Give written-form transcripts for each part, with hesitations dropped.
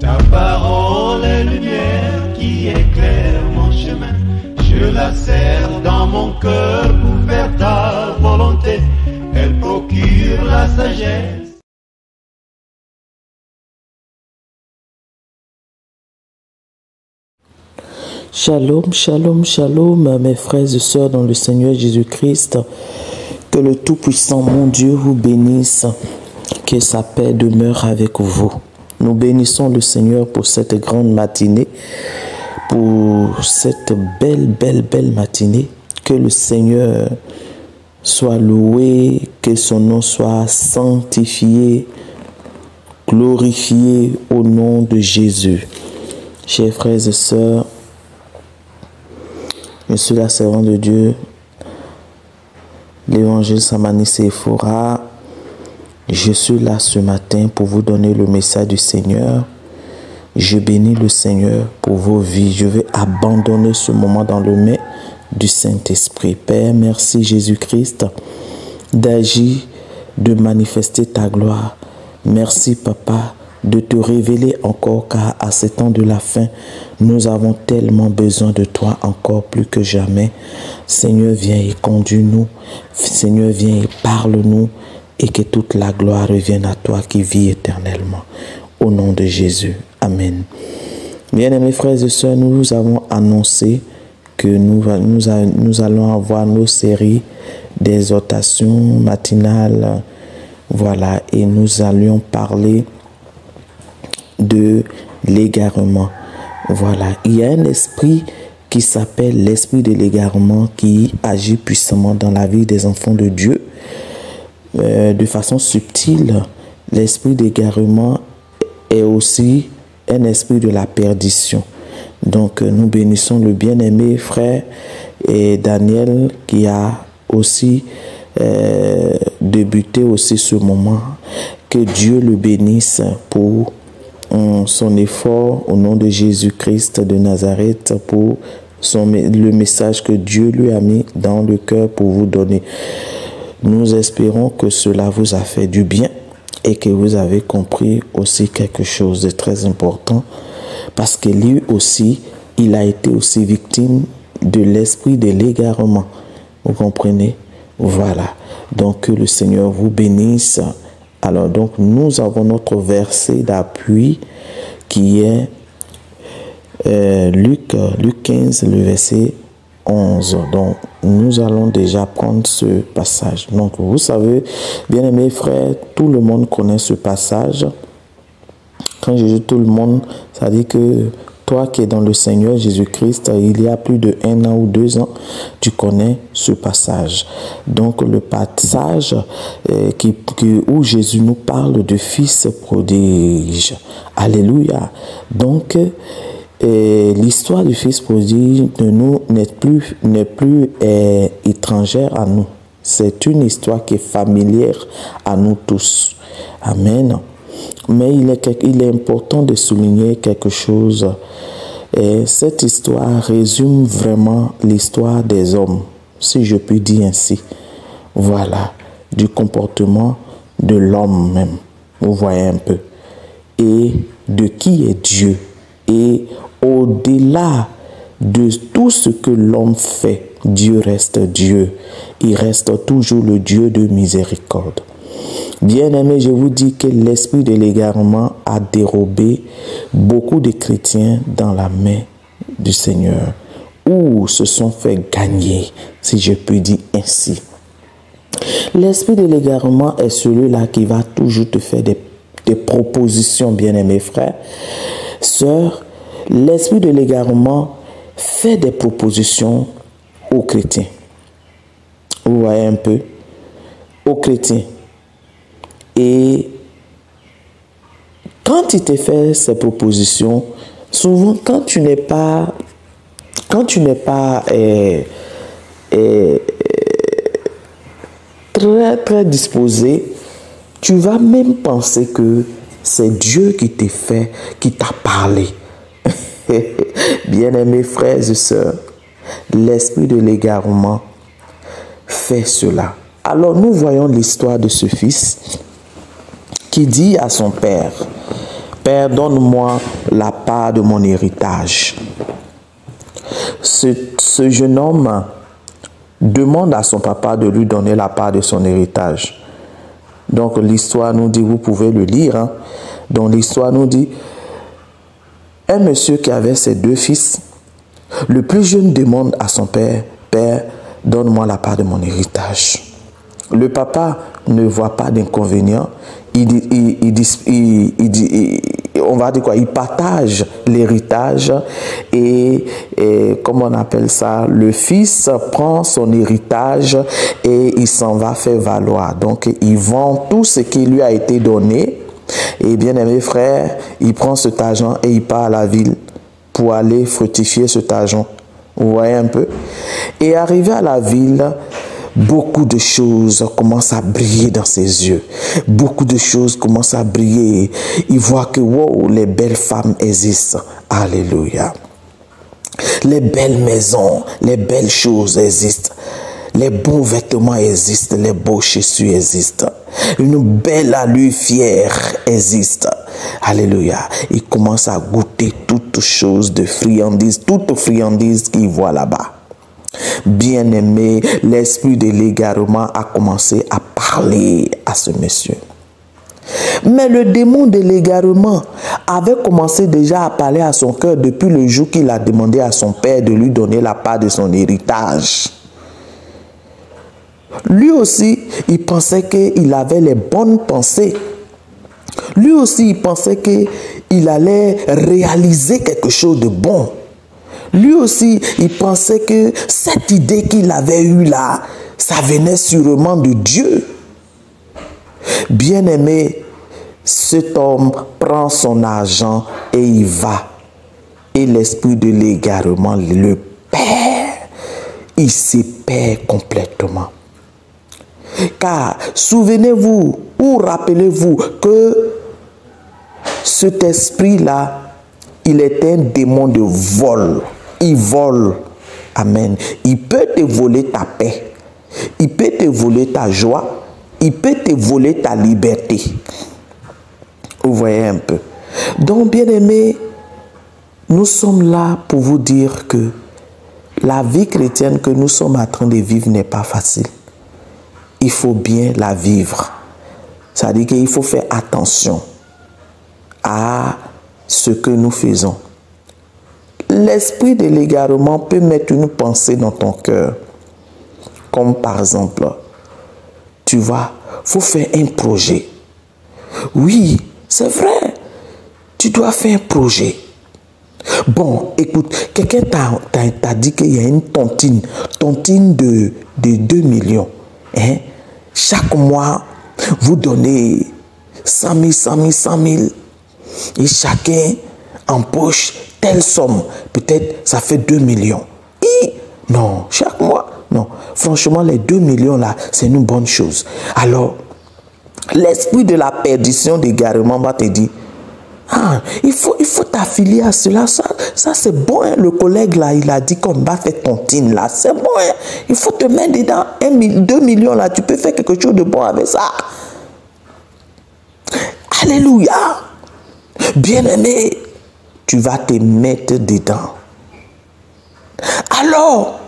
Ta parole est lumière qui éclaire mon chemin. Je la serre dans mon cœur pour faire ta volonté. Elle procure la sagesse. Shalom, shalom, shalom, mes frères et sœurs dans le Seigneur Jésus-Christ. Que le Tout-Puissant, mon Dieu, vous bénisse. Que sa paix demeure avec vous. Nous bénissons le Seigneur pour cette grande matinée, pour cette belle matinée. Que le Seigneur soit loué, que son nom soit sanctifié, glorifié au nom de Jésus. Chers frères et sœurs, je suis la servante de Dieu, l'évangile Samani Sephora. Je suis là ce matin pour vous donner le message du Seigneur. Je bénis le Seigneur pour vos vies. Je vais abandonner ce moment dans le main du Saint-Esprit. Père, merci Jésus-Christ d'agir, de manifester ta gloire. Merci Papa de te révéler encore, car à ce temps de la fin, nous avons tellement besoin de toi encore plus que jamais. Seigneur, viens et conduis-nous. Seigneur, viens et parle-nous, et que toute la gloire revienne à toi qui vis éternellement. Au nom de Jésus. Amen. Bien-aimés frères et sœurs, nous avons annoncé que nous allons avoir nos séries d'exhortations matinales. Voilà, et nous allions parler de l'égarement. Voilà, il y a un esprit qui s'appelle l'esprit de l'égarement qui agit puissamment dans la vie des enfants de Dieu. De façon subtile, l'esprit d'égarement est aussi un esprit de la perdition. Donc nous bénissons le bien-aimé frère et Daniel qui a aussi débuté aussi ce moment. Que Dieu le bénisse pour son effort au nom de Jésus-Christ de Nazareth, pour le message que Dieu lui a mis dans le cœur pour vous donner. Nous espérons que cela vous a fait du bien et que vous avez compris aussi quelque chose de très important, parce que lui aussi, il a été aussi victime de l'esprit de l'égarement. Vous comprenez? Voilà. Donc que le Seigneur vous bénisse. Alors donc nous avons notre verset d'appui qui est Luc 15, le verset 11. Donc nous allons déjà prendre ce passage. Donc vous savez, bien-aimés frères, tout le monde connaît ce passage. Quand je dis tout le monde, ça dit que toi qui es dans le Seigneur Jésus-Christ, il y a plus de 1 an ou 2 ans, tu connais ce passage. Donc le passage où Jésus nous parle de fils prodige. Alléluia. Donc l'histoire du fils prodige n'est plus étrangère à nous. C'est une histoire qui est familière à nous tous. Amen. Mais il est important de souligner quelque chose. Et cette histoire résume vraiment l'histoire des hommes, si je puis dire ainsi. Voilà, du comportement de l'homme même. Vous voyez un peu. Et de qui est Dieu. Et au-delà de tout ce que l'homme fait, Dieu reste Dieu. Il reste toujours le Dieu de miséricorde. Bien-aimés, je vous dis que l'esprit de l'égarement a dérobé beaucoup de chrétiens dans la main du Seigneur, ou se sont fait gagner, si je peux dire ainsi. L'esprit de l'égarement est celui-là qui va toujours te faire des propositions, bien-aimés frères, sœurs. L'esprit de l'égarement fait des propositions aux chrétiens. Vous voyez un peu? Aux chrétiens. Et quand il te fait ces propositions, souvent quand tu n'es pas très disposé, tu vas même penser que c'est Dieu qui t'a parlé. Bien-aimés frères et sœurs, l'esprit de l'égarement fait cela. Alors nous voyons l'histoire de ce fils qui dit à son père, Père, donne-moi la part de mon héritage. Ce jeune homme demande à son papa de lui donner la part de son héritage. Donc l'histoire nous dit, vous pouvez le lire, hein? Donc l'histoire nous dit, un monsieur qui avait ses 2 fils, le plus jeune demande à son père, Père, donne-moi la part de mon héritage. Le papa ne voit pas d'inconvénient. On va dire quoi? Il partage l'héritage et comment on appelle ça? Le fils prend son héritage et il s'en va faire valoir. Donc, il vend tout ce qui lui a été donné. Et bien aimé frère, il prend cet argent et il part à la ville pour aller fructifier cet argent. Vous voyez un peu? Et arrivé à la ville, beaucoup de choses commencent à briller dans ses yeux. Beaucoup de choses commencent à briller. Il voit que, wow, les belles femmes existent. Alléluia. Les belles maisons, les belles choses existent. Les bons vêtements existent, les beaux chaussures existent. Une belle allure fière existe. Alléluia. Il commence à goûter toutes choses de friandises, toutes friandises qu'il voit là-bas. Bien-aimé, l'esprit de l'égarement a commencé à parler à ce monsieur. Mais le démon de l'égarement avait commencé déjà à parler à son cœur depuis le jour qu'il a demandé à son père de lui donner la part de son héritage. Lui aussi, il pensait qu'il avait les bonnes pensées. Lui aussi, il pensait qu'il allait réaliser quelque chose de bon. Lui aussi, il pensait que cette idée qu'il avait eue là, ça venait sûrement de Dieu. Bien-aimé, cet homme prend son argent et il va. Et l'esprit de l'égarement le perd. Il se perd complètement. Car souvenez-vous ou rappelez-vous que cet esprit-là, il est un démon de vol. Il vole. Amen. Il peut te voler ta paix. Il peut te voler ta joie. Il peut te voler ta liberté. Vous voyez un peu. Donc, bien-aimés, nous sommes là pour vous dire que la vie chrétienne que nous sommes en train de vivre n'est pas facile. Il faut bien la vivre. Ça veut dire qu'il faut faire attention à ce que nous faisons. L'esprit de l'égarement peut mettre une pensée dans ton cœur. Comme par exemple, tu vois, il faut faire un projet. Oui, c'est vrai. Tu dois faire un projet. Bon, écoute, quelqu'un t'a dit qu'il y a une tontine de 2 millions. Hein? Chaque mois, vous donnez 100 000, 100 000, 100 000. Et chacun empoche telle somme. Peut-être ça fait 2 millions. Et non, chaque mois, non. Franchement, les 2 millions là, c'est une bonne chose. Alors, l'esprit de la perdition d'égarement va te dire, ah, il faut t'affilier à cela. Ça c'est bon. Hein? Le collègue là, il a dit qu'on va faire tontine là. C'est bon. Hein? Il faut te mettre dedans. 2 millions là, tu peux faire quelque chose de bon avec ça. Alléluia. Bien-aimé, tu vas te mettre dedans. Alors,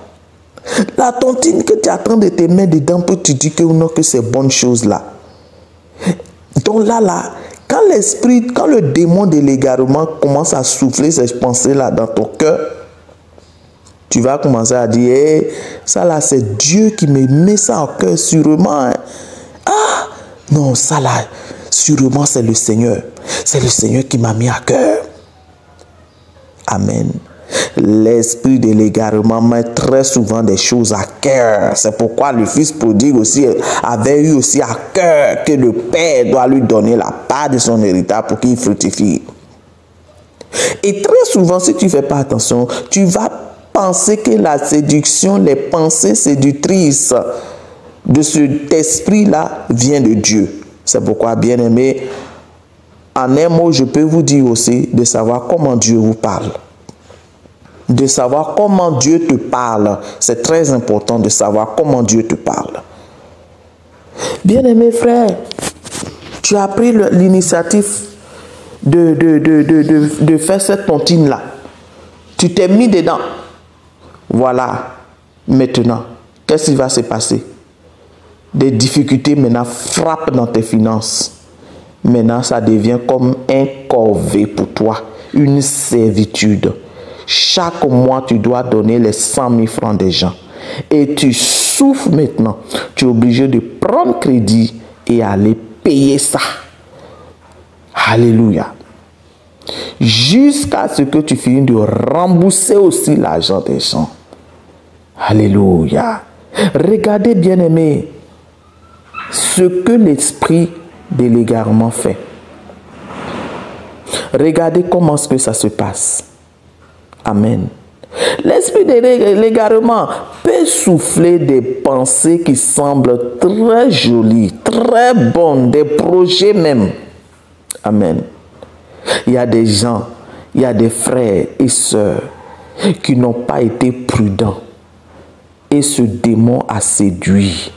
la tontine que tu es en train de te mettre dedans pour te dire que non, que c'est bonne chose là. Donc là, quand le démon de l'égarement commence à souffler ces pensées-là dans ton cœur, tu vas commencer à dire, hey, ça là, c'est Dieu qui me met ça en cœur, sûrement. Hein. Ah, non, ça là, sûrement c'est le Seigneur. C'est le Seigneur qui m'a mis à cœur. Amen. L'esprit de l'égarement met très souvent des choses à cœur. C'est pourquoi le fils prodigue aussi avait eu aussi à cœur que le père doit lui donner la part de son héritage pour qu'il fructifie. Et très souvent, si tu ne fais pas attention, tu vas penser que la séduction, les pensées séductrices de cet esprit-là vient de Dieu. C'est pourquoi, bien aimé, en un mot, je peux vous dire aussi de savoir comment Dieu vous parle. De savoir comment Dieu te parle. C'est très important de savoir comment Dieu te parle. Bien-aimé frère, tu as pris l'initiative de faire cette tontine-là. Tu t'es mis dedans. Voilà. Maintenant, qu'est-ce qui va se passer? Des difficultés maintenant frappent dans tes finances. Maintenant, ça devient comme un corvée pour toi, une servitude. Chaque mois, tu dois donner les 100 000 francs des gens. Et tu souffres maintenant. Tu es obligé de prendre crédit et aller payer ça. Alléluia. Jusqu'à ce que tu finisses de rembourser aussi l'argent des gens. Alléluia. Regardez, bien-aimés, ce que l'esprit de l'égarement fait. Regardez comment est-ce que ça se passe. Amen. L'esprit de l'égarement peut souffler des pensées qui semblent très jolies, très bonnes, des projets même. Amen. Il y a des gens, il y a des frères et sœurs qui n'ont pas été prudents et ce démon a séduit.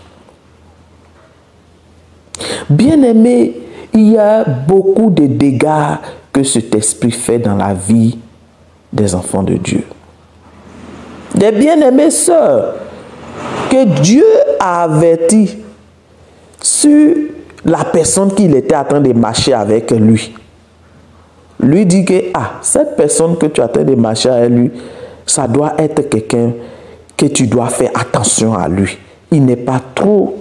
Bien-aimé, il y a beaucoup de dégâts que cet esprit fait dans la vie des enfants de Dieu. Des bien-aimées sœurs que Dieu a averti sur la personne qu'il était en train de marcher avec lui. Lui dit que cette personne que tu es en train de marcher avec lui, ça doit être quelqu'un que tu dois faire attention à lui. Il n'est pas trop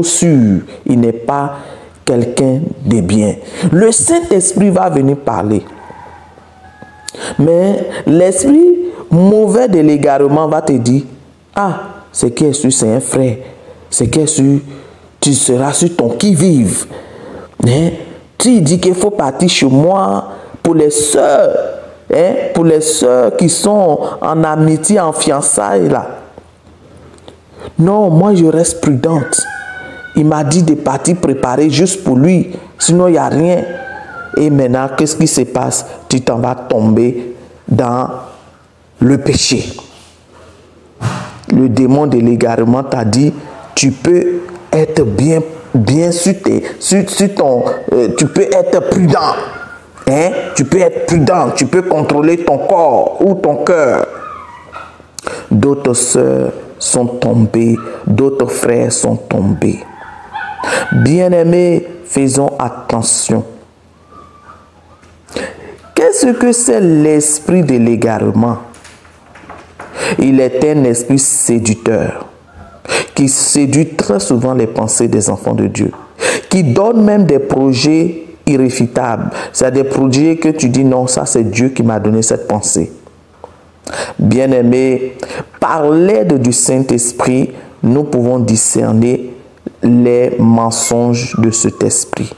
sûr. Il n'est pas quelqu'un de bien. Le Saint-Esprit va venir parler. Mais l'esprit mauvais de l'égarement va te dire, ce qui est sûr, c'est un frère. Ce qui est sûr, tu seras sur ton qui-vive. Tu dis qu'il faut partir chez moi pour les sœurs. Pour les sœurs qui sont en amitié, en fiançailles là. Non, moi je reste prudente. Il m'a dit de partir préparer juste pour lui. Sinon, il n'y a rien. Et maintenant, qu'est-ce qui se passe? Tu t'en vas tomber dans le péché. Le démon de l'égarement t'a dit, tu peux être bien sur ton... tu peux être prudent. Tu peux être prudent. Tu peux contrôler ton corps ou ton cœur. D'autres sœurs sont tombés, d'autres frères sont tombés. Bien-aimés, faisons attention. Qu'est-ce que c'est l'esprit de l'égarement? Il est un esprit séducteur qui séduit très souvent les pensées des enfants de Dieu, qui donne même des projets irréfutables. C'est des projets que tu dis non, ça c'est Dieu qui m'a donné cette pensée. Bien-aimés, par l'aide du Saint-Esprit, nous pouvons discerner les mensonges de cet esprit.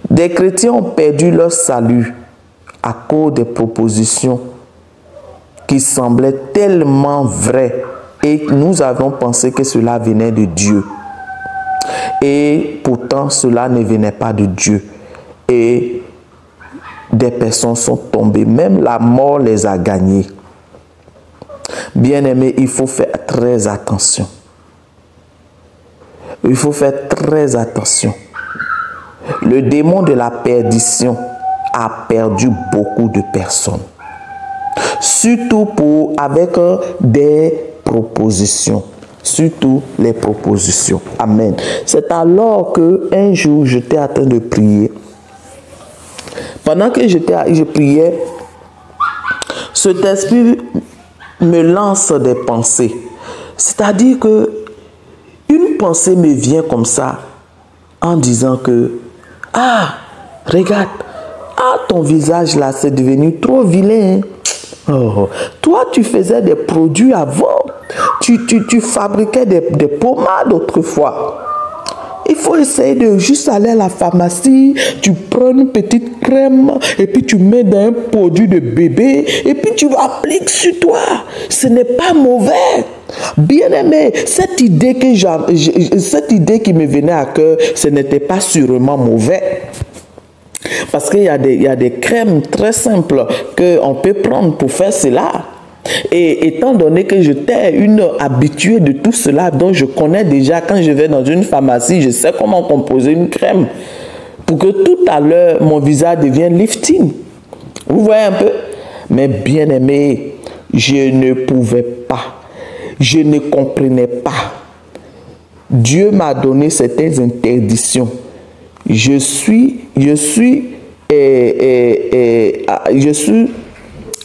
Des chrétiens ont perdu leur salut à cause des propositions qui semblaient tellement vraies et nous avons pensé que cela venait de Dieu. Et pourtant, cela ne venait pas de Dieu. Et des personnes sont tombées. Même la mort les a gagnés. Bien-aimés, il faut faire très attention. Il faut faire très attention. Le démon de la perdition a perdu beaucoup de personnes. Surtout avec des propositions. Surtout les propositions. Amen. C'est alors qu'un jour, j'étais en train de prier. Pendant que je priais, cet esprit me lance des pensées. C'est-à-dire que une pensée me vient comme ça en disant que regarde, ton visage là, c'est devenu trop vilain. Oh, toi, tu faisais des produits avant. Tu fabriquais des pommades autrefois. Il faut essayer de juste aller à la pharmacie, tu prends une petite crème et puis tu mets dans un produit de bébé et puis tu appliques sur toi. Ce n'est pas mauvais. Bien-aimé, cette idée qui me venait à cœur, ce n'était pas sûrement mauvais. Parce qu'il y a des crèmes très simples qu'on peut prendre pour faire cela. Et étant donné que j'étais une habituée de tout cela, donc je connais déjà, quand je vais dans une pharmacie, je sais comment composer une crème pour que tout à l'heure, mon visage devienne lifting. Vous voyez un peu? Mais bien aimé, je ne pouvais pas. Je ne comprenais pas. Dieu m'a donné certaines interdictions. Je suis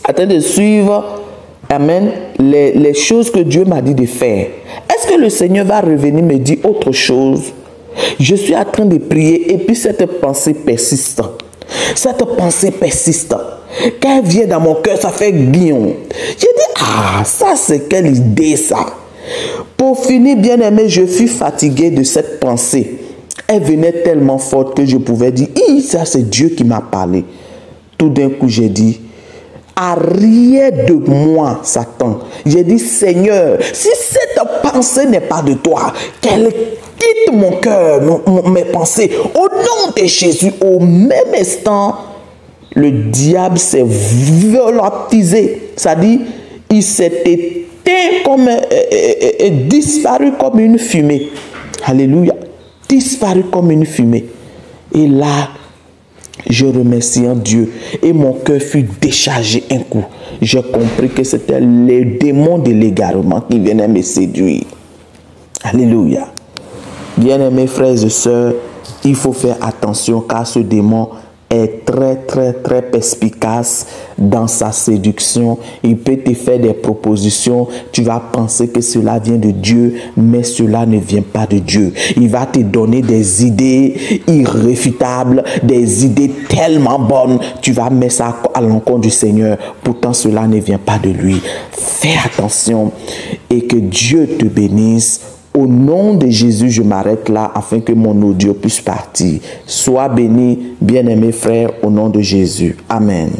en train de suivre, amen, les choses que Dieu m'a dit de faire. Est-ce que le Seigneur va revenir me dire autre chose? Je suis en train de prier et puis cette pensée persiste. Cette pensée persiste. Quand elle vient dans mon cœur, ça fait guillon. J'ai dit, ah, ça c'est quelle idée ça. Pour finir, bien aimé, je fus fatigué de cette pensée. Elle venait tellement forte que je pouvais dire, ça c'est Dieu qui m'a parlé. Tout d'un coup, j'ai dit, arrière de moi, Satan. J'ai dit, Seigneur, si cette pensée n'est pas de toi, qu'elle quitte mon cœur, mes pensées, au nom de Jésus. Au même instant, le diable s'est volatilisé. C'est-à-dire, il s'est éteint comme, disparu comme une fumée. Alléluia. Disparu comme une fumée. Et là, je remercie Dieu et mon cœur fut déchargé un coup. J'ai compris que c'était les démons de l'égarement qui venaient me séduire. Alléluia. Bien-aimés frères et sœurs, il faut faire attention car ce démon est très perspicace dans sa séduction. Il peut te faire des propositions. Tu vas penser que cela vient de Dieu, mais cela ne vient pas de Dieu. Il va te donner des idées irréfutables, des idées tellement bonnes. Tu vas mettre ça à l'encontre du Seigneur. Pourtant, cela ne vient pas de lui. Fais attention et que Dieu te bénisse. Au nom de Jésus, je m'arrête là afin que mon audio puisse partir. Sois béni, bien-aimé frère, au nom de Jésus. Amen.